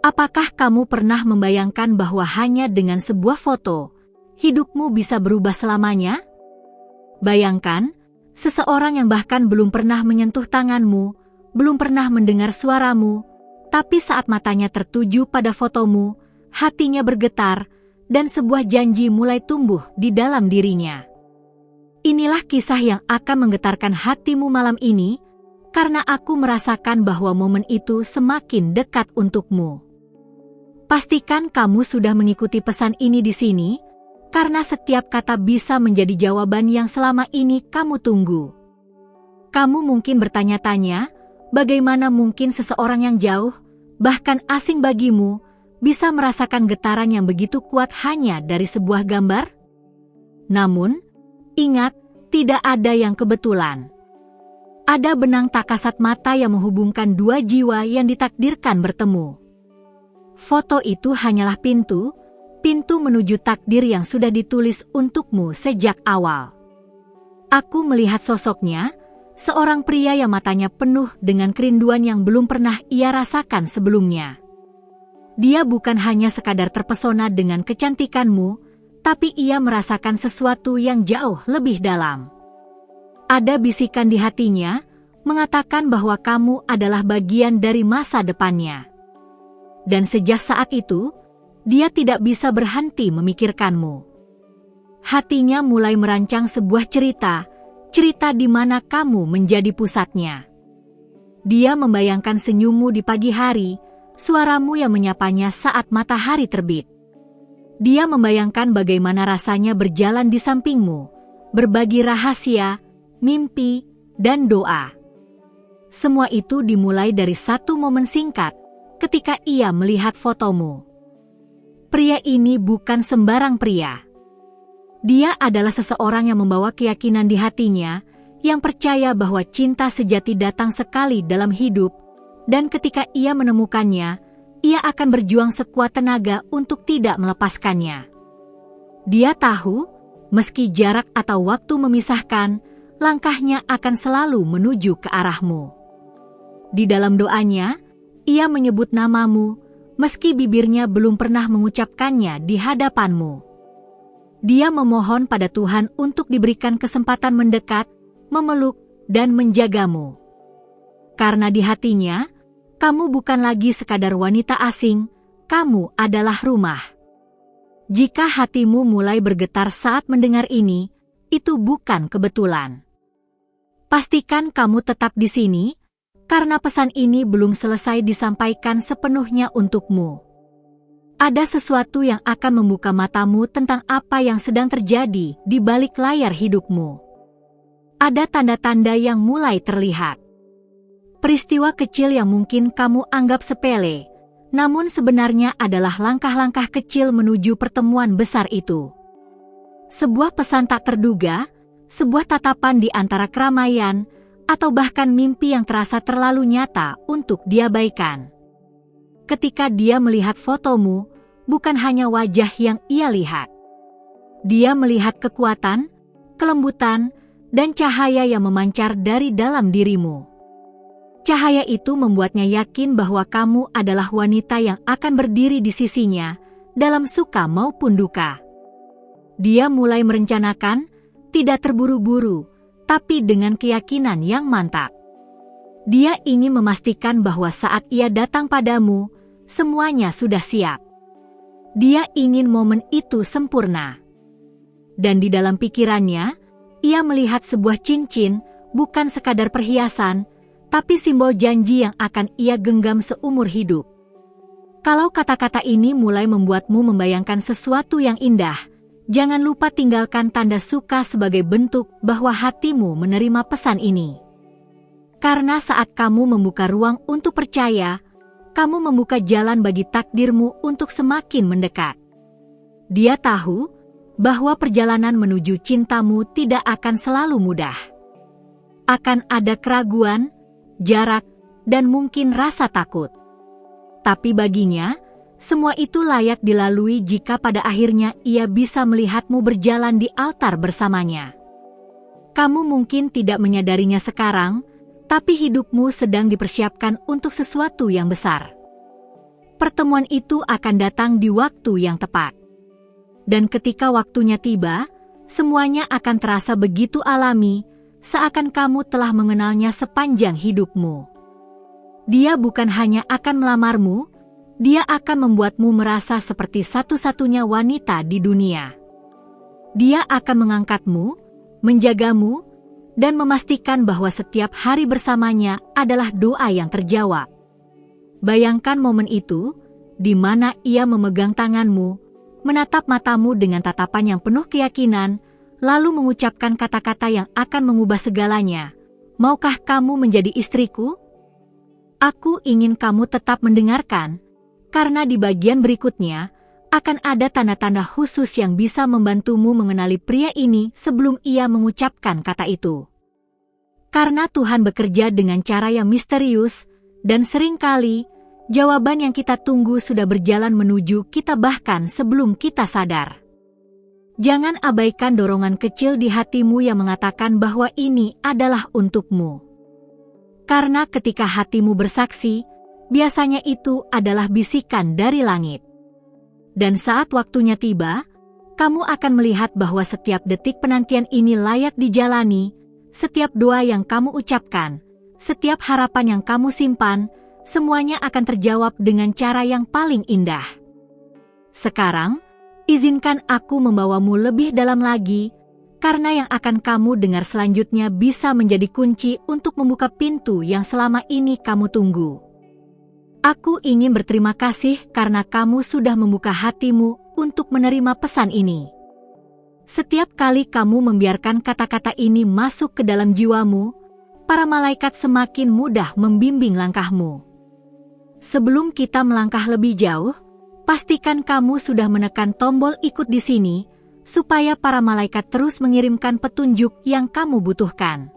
Apakah kamu pernah membayangkan bahwa hanya dengan sebuah foto, hidupmu bisa berubah selamanya? Bayangkan, seseorang yang bahkan belum pernah menyentuh tanganmu, belum pernah mendengar suaramu, tapi saat matanya tertuju pada fotomu, hatinya bergetar, dan sebuah janji mulai tumbuh di dalam dirinya. Inilah kisah yang akan menggetarkan hatimu malam ini, karena aku merasakan bahwa momen itu semakin dekat untukmu. Pastikan kamu sudah mengikuti pesan ini di sini, karena setiap kata bisa menjadi jawaban yang selama ini kamu tunggu. Kamu mungkin bertanya-tanya, bagaimana mungkin seseorang yang jauh, bahkan asing bagimu, bisa merasakan getaran yang begitu kuat hanya dari sebuah gambar? Namun, ingat, tidak ada yang kebetulan. Ada benang tak kasat mata yang menghubungkan dua jiwa yang ditakdirkan bertemu. Foto itu hanyalah pintu menuju takdir yang sudah ditulis untukmu sejak awal. Aku melihat sosoknya, seorang pria yang matanya penuh dengan kerinduan yang belum pernah ia rasakan sebelumnya. Dia bukan hanya sekadar terpesona dengan kecantikanmu, tapi ia merasakan sesuatu yang jauh lebih dalam. Ada bisikan di hatinya, mengatakan bahwa kamu adalah bagian dari masa depannya. Dan sejak saat itu, dia tidak bisa berhenti memikirkanmu. Hatinya mulai merancang sebuah cerita di mana kamu menjadi pusatnya. Dia membayangkan senyummu di pagi hari, suaramu yang menyapanya saat matahari terbit. Dia membayangkan bagaimana rasanya berjalan di sampingmu, berbagi rahasia, mimpi, dan doa. Semua itu dimulai dari satu momen singkat, ketika ia melihat fotomu. Pria ini bukan sembarang pria. Dia adalah seseorang yang membawa keyakinan di hatinya, yang percaya bahwa cinta sejati datang sekali dalam hidup, dan ketika ia menemukannya, ia akan berjuang sekuat tenaga untuk tidak melepaskannya. Dia tahu, meski jarak atau waktu memisahkan, langkahnya akan selalu menuju ke arahmu. Di dalam doanya, ia menyebut namamu, meski bibirnya belum pernah mengucapkannya di hadapanmu. Dia memohon pada Tuhan untuk diberikan kesempatan mendekat, memeluk, dan menjagamu. Karena di hatinya, kamu bukan lagi sekadar wanita asing, kamu adalah rumah. Jika hatimu mulai bergetar saat mendengar ini, itu bukan kebetulan. Pastikan kamu tetap di sini, karena pesan ini belum selesai disampaikan sepenuhnya untukmu. Ada sesuatu yang akan membuka matamu tentang apa yang sedang terjadi di balik layar hidupmu. Ada tanda-tanda yang mulai terlihat. Peristiwa kecil yang mungkin kamu anggap sepele, namun sebenarnya adalah langkah-langkah kecil menuju pertemuan besar itu. Sebuah pesan tak terduga, sebuah tatapan di antara keramaian, atau bahkan mimpi yang terasa terlalu nyata untuk diabaikan. Ketika dia melihat fotomu, bukan hanya wajah yang ia lihat. Dia melihat kekuatan, kelembutan, dan cahaya yang memancar dari dalam dirimu. Cahaya itu membuatnya yakin bahwa kamu adalah wanita yang akan berdiri di sisinya, dalam suka maupun duka. Dia mulai merencanakan, tidak terburu-buru, tapi dengan keyakinan yang mantap. Dia ingin memastikan bahwa saat ia datang padamu, semuanya sudah siap. Dia ingin momen itu sempurna. Dan di dalam pikirannya, ia melihat sebuah cincin, bukan sekadar perhiasan, tapi simbol janji yang akan ia genggam seumur hidup. Kalau kata-kata ini mulai membuatmu membayangkan sesuatu yang indah, jangan lupa tinggalkan tanda suka sebagai bentuk bahwa hatimu menerima pesan ini. Karena saat kamu membuka ruang untuk percaya, kamu membuka jalan bagi takdirmu untuk semakin mendekat. Dia tahu bahwa perjalanan menuju cintamu tidak akan selalu mudah. Akan ada keraguan, jarak, dan mungkin rasa takut. Tapi baginya, semua itu layak dilalui jika pada akhirnya ia bisa melihatmu berjalan di altar bersamanya. Kamu mungkin tidak menyadarinya sekarang, tapi hidupmu sedang dipersiapkan untuk sesuatu yang besar. pertemuan itu akan datang di waktu yang tepat. Dan ketika waktunya tiba, semuanya akan terasa begitu alami, seakan kamu telah mengenalnya sepanjang hidupmu. Dia bukan hanya akan melamarmu, dia akan membuatmu merasa seperti satu-satunya wanita di dunia. Dia akan mengangkatmu, menjagamu, dan memastikan bahwa setiap hari bersamanya adalah doa yang terjawab. Bayangkan momen itu, di mana ia memegang tanganmu, menatap matamu dengan tatapan yang penuh keyakinan, lalu mengucapkan kata-kata yang akan mengubah segalanya. Maukah kamu menjadi istriku? Aku ingin kamu tetap mendengarkan, karena di bagian berikutnya akan ada tanda-tanda khusus yang bisa membantumu mengenali pria ini sebelum ia mengucapkan kata itu. Karena Tuhan bekerja dengan cara yang misterius, dan seringkali jawaban yang kita tunggu sudah berjalan menuju kita bahkan sebelum kita sadar. Jangan abaikan dorongan kecil di hatimu yang mengatakan bahwa ini adalah untukmu. Karena ketika hatimu bersaksi, biasanya itu adalah bisikan dari langit. Dan saat waktunya tiba, kamu akan melihat bahwa setiap detik penantian ini layak dijalani, setiap doa yang kamu ucapkan, setiap harapan yang kamu simpan, semuanya akan terjawab dengan cara yang paling indah. Sekarang, izinkan aku membawamu lebih dalam lagi, karena yang akan kamu dengar selanjutnya bisa menjadi kunci untuk membuka pintu yang selama ini kamu tunggu. Aku ingin berterima kasih karena kamu sudah membuka hatimu untuk menerima pesan ini. Setiap kali kamu membiarkan kata-kata ini masuk ke dalam jiwamu, para malaikat semakin mudah membimbing langkahmu. Sebelum kita melangkah lebih jauh, pastikan kamu sudah menekan tombol ikut di sini, supaya para malaikat terus mengirimkan petunjuk yang kamu butuhkan.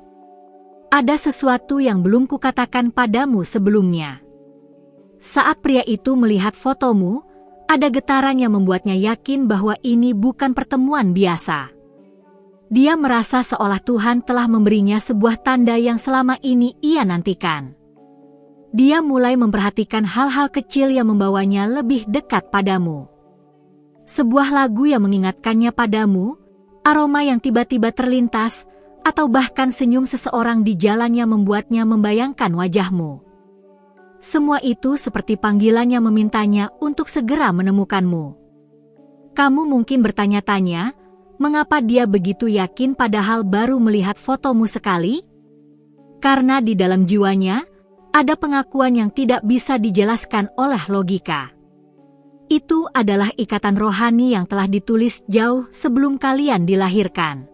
Ada sesuatu yang belum kukatakan padamu sebelumnya. Saat pria itu melihat fotomu, ada getaran yang membuatnya yakin bahwa ini bukan pertemuan biasa. Dia merasa seolah Tuhan telah memberinya sebuah tanda yang selama ini ia nantikan. Dia mulai memperhatikan hal-hal kecil yang membawanya lebih dekat padamu. Sebuah lagu yang mengingatkannya padamu, aroma yang tiba-tiba terlintas, atau bahkan senyum seseorang di jalan yang membuatnya membayangkan wajahmu. Semua itu seperti panggilan yang memintanya untuk segera menemukanmu. Kamu mungkin bertanya-tanya, mengapa dia begitu yakin padahal baru melihat fotomu sekali? Karena di dalam jiwanya, ada pengakuan yang tidak bisa dijelaskan oleh logika. Itu adalah ikatan rohani yang telah ditulis jauh sebelum kalian dilahirkan.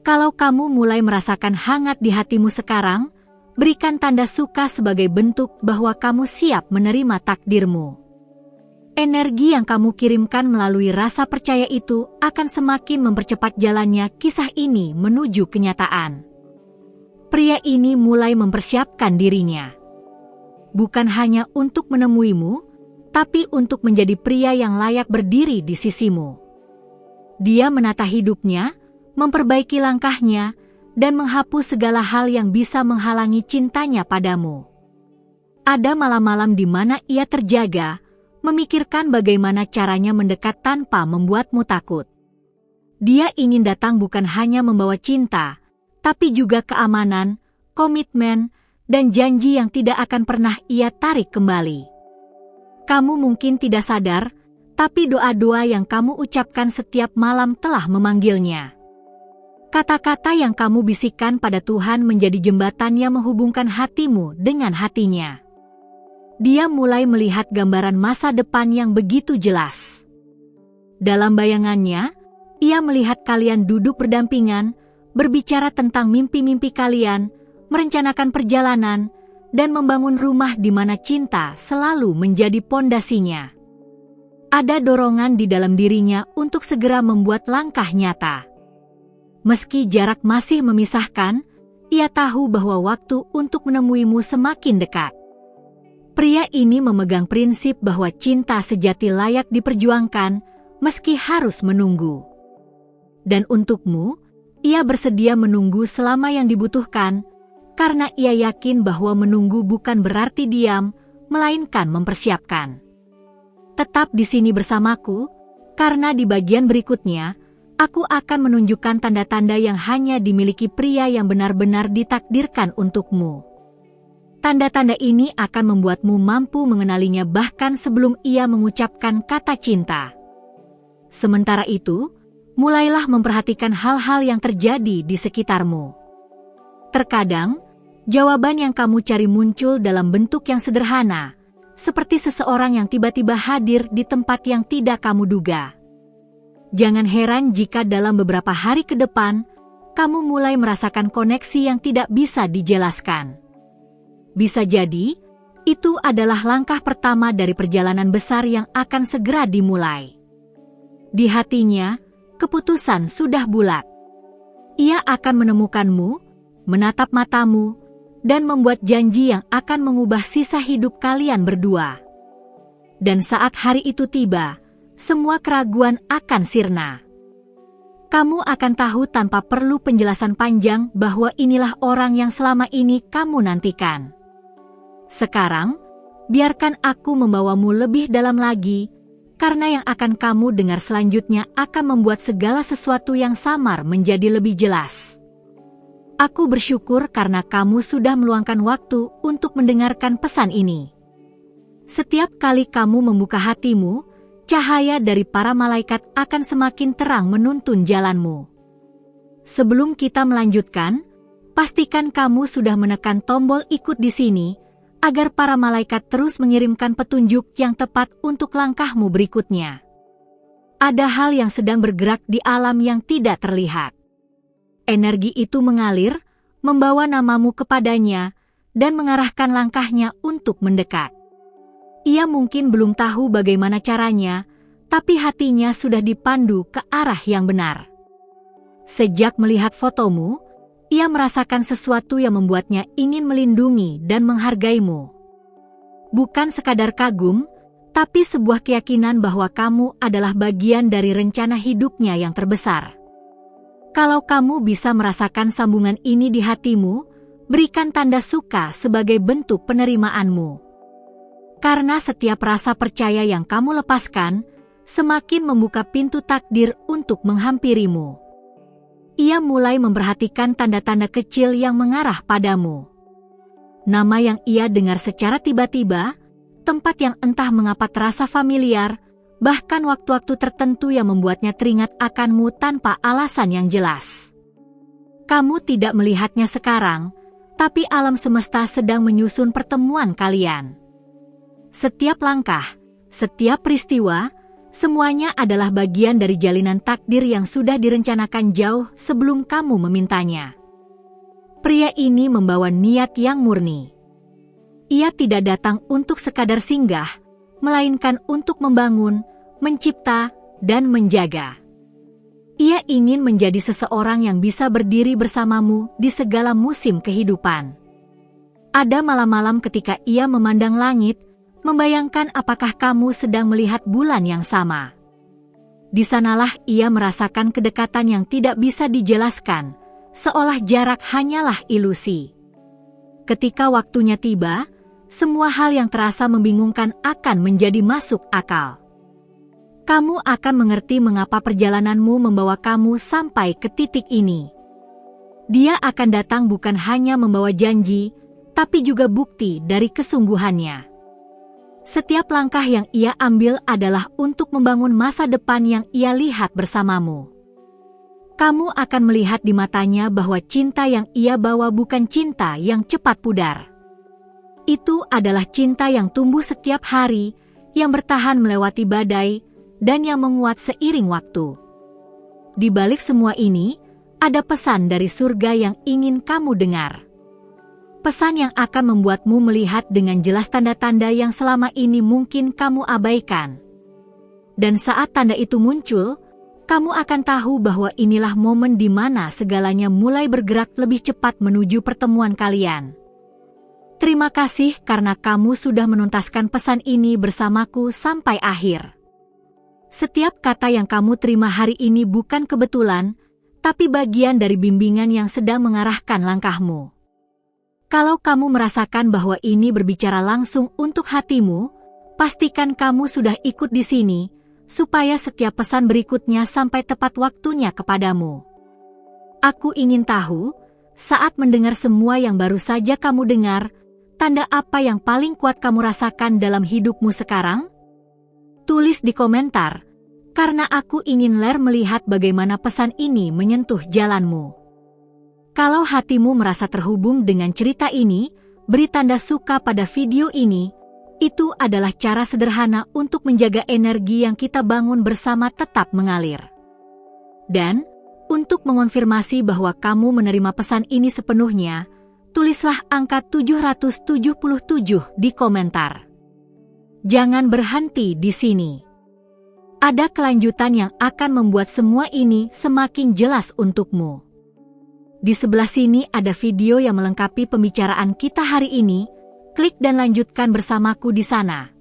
Kalau kamu mulai merasakan hangat di hatimu sekarang, berikan tanda suka sebagai bentuk bahwa kamu siap menerima takdirmu. Energi yang kamu kirimkan melalui rasa percaya itu akan semakin mempercepat jalannya kisah ini menuju kenyataan. Pria ini mulai mempersiapkan dirinya. Bukan hanya untuk menemuimu, tapi untuk menjadi pria yang layak berdiri di sisimu. Dia menata hidupnya, memperbaiki langkahnya, dan menghapus segala hal yang bisa menghalangi cintanya padamu. Ada malam-malam di mana ia terjaga, memikirkan bagaimana caranya mendekat tanpa membuatmu takut. Dia ingin datang bukan hanya membawa cinta, tapi juga keamanan, komitmen, dan janji yang tidak akan pernah ia tarik kembali. Kamu mungkin tidak sadar, tapi doa-doa yang kamu ucapkan setiap malam telah memanggilnya. Kata-kata yang kamu bisikkan pada Tuhan menjadi jembatan yang menghubungkan hatimu dengan hatinya. Dia mulai melihat gambaran masa depan yang begitu jelas. Dalam bayangannya, ia melihat kalian duduk berdampingan, berbicara tentang mimpi-mimpi kalian, merencanakan perjalanan, dan membangun rumah di mana cinta selalu menjadi pondasinya. Ada dorongan di dalam dirinya untuk segera membuat langkah nyata. Meski jarak masih memisahkan, ia tahu bahwa waktu untuk menemuimu semakin dekat. Pria ini memegang prinsip bahwa cinta sejati layak diperjuangkan, meski harus menunggu. Dan untukmu, ia bersedia menunggu selama yang dibutuhkan, karena ia yakin bahwa menunggu bukan berarti diam, melainkan mempersiapkan. Tetap di sini bersamaku, karena di bagian berikutnya, aku akan menunjukkan tanda-tanda yang hanya dimiliki pria yang benar-benar ditakdirkan untukmu. Tanda-tanda ini akan membuatmu mampu mengenalinya bahkan sebelum ia mengucapkan kata cinta. Sementara itu, mulailah memperhatikan hal-hal yang terjadi di sekitarmu. Terkadang, jawaban yang kamu cari muncul dalam bentuk yang sederhana, seperti seseorang yang tiba-tiba hadir di tempat yang tidak kamu duga. Jangan heran jika dalam beberapa hari ke depan, kamu mulai merasakan koneksi yang tidak bisa dijelaskan. Bisa jadi, itu adalah langkah pertama dari perjalanan besar yang akan segera dimulai. Di hatinya, keputusan sudah bulat. Ia akan menemukanmu, menatap matamu, dan membuat janji yang akan mengubah sisa hidup kalian berdua. Dan saat hari itu tiba, semua keraguan akan sirna. Kamu akan tahu tanpa perlu penjelasan panjang bahwa inilah orang yang selama ini kamu nantikan. Sekarang, biarkan aku membawamu lebih dalam lagi, karena yang akan kamu dengar selanjutnya akan membuat segala sesuatu yang samar menjadi lebih jelas. Aku bersyukur karena kamu sudah meluangkan waktu untuk mendengarkan pesan ini. Setiap kali kamu membuka hatimu, cahaya dari para malaikat akan semakin terang menuntun jalanmu. Sebelum kita melanjutkan, pastikan kamu sudah menekan tombol ikut di sini, agar para malaikat terus mengirimkan petunjuk yang tepat untuk langkahmu berikutnya. Ada hal yang sedang bergerak di alam yang tidak terlihat. Energi itu mengalir, membawa namamu kepadanya, dan mengarahkan langkahnya untuk mendekat. Ia mungkin belum tahu bagaimana caranya, tapi hatinya sudah dipandu ke arah yang benar. Sejak melihat fotomu, ia merasakan sesuatu yang membuatnya ingin melindungi dan menghargaimu. Bukan sekadar kagum, tapi sebuah keyakinan bahwa kamu adalah bagian dari rencana hidupnya yang terbesar. Kalau kamu bisa merasakan sambungan ini di hatimu, berikan tanda suka sebagai bentuk penerimaanmu. Karena setiap rasa percaya yang kamu lepaskan, semakin membuka pintu takdir untuk menghampirimu. Ia mulai memperhatikan tanda-tanda kecil yang mengarah padamu. Nama yang ia dengar secara tiba-tiba, tempat yang entah mengapa terasa familiar, bahkan waktu-waktu tertentu yang membuatnya teringat akanmu tanpa alasan yang jelas. Kamu tidak melihatnya sekarang, tapi alam semesta sedang menyusun pertemuan kalian. Setiap langkah, setiap peristiwa, semuanya adalah bagian dari jalinan takdir yang sudah direncanakan jauh sebelum kamu memintanya. Pria ini membawa niat yang murni. Ia tidak datang untuk sekadar singgah, melainkan untuk membangun, mencipta, dan menjaga. Ia ingin menjadi seseorang yang bisa berdiri bersamamu di segala musim kehidupan. Ada malam-malam ketika ia memandang langit, membayangkan apakah kamu sedang melihat bulan yang sama. Di sanalah ia merasakan kedekatan yang tidak bisa dijelaskan, seolah jarak hanyalah ilusi. Ketika waktunya tiba, semua hal yang terasa membingungkan akan menjadi masuk akal. Kamu akan mengerti mengapa perjalananmu membawa kamu sampai ke titik ini. Dia akan datang bukan hanya membawa janji, tapi juga bukti dari kesungguhannya. Setiap langkah yang ia ambil adalah untuk membangun masa depan yang ia lihat bersamamu. Kamu akan melihat di matanya bahwa cinta yang ia bawa bukan cinta yang cepat pudar. Itu adalah cinta yang tumbuh setiap hari, yang bertahan melewati badai, dan yang menguat seiring waktu. Di balik semua ini, ada pesan dari surga yang ingin kamu dengar. Pesan yang akan membuatmu melihat dengan jelas tanda-tanda yang selama ini mungkin kamu abaikan. Dan saat tanda itu muncul, kamu akan tahu bahwa inilah momen di mana segalanya mulai bergerak lebih cepat menuju pertemuan kalian. Terima kasih karena kamu sudah menuntaskan pesan ini bersamaku sampai akhir. Setiap kata yang kamu terima hari ini bukan kebetulan, tapi bagian dari bimbingan yang sedang mengarahkan langkahmu. Kalau kamu merasakan bahwa ini berbicara langsung untuk hatimu, Pastikan kamu sudah ikut di sini, supaya setiap pesan berikutnya sampai tepat waktunya kepadamu. Aku ingin tahu, saat mendengar semua yang baru saja kamu dengar, tanda apa yang paling kuat kamu rasakan dalam hidupmu sekarang? Tulis di komentar, karena aku ingin melihat bagaimana pesan ini menyentuh jalanmu. Kalau hatimu merasa terhubung dengan cerita ini, beri tanda suka pada video ini. Itu adalah cara sederhana untuk menjaga energi yang kita bangun bersama tetap mengalir. Dan, untuk mengonfirmasi bahwa kamu menerima pesan ini sepenuhnya, tulislah angka 777 di komentar. Jangan berhenti di sini. Ada kelanjutan yang akan membuat semua ini semakin jelas untukmu. Di sebelah sini ada video yang melengkapi pembicaraan kita hari ini. Klik dan lanjutkan bersamaku di sana.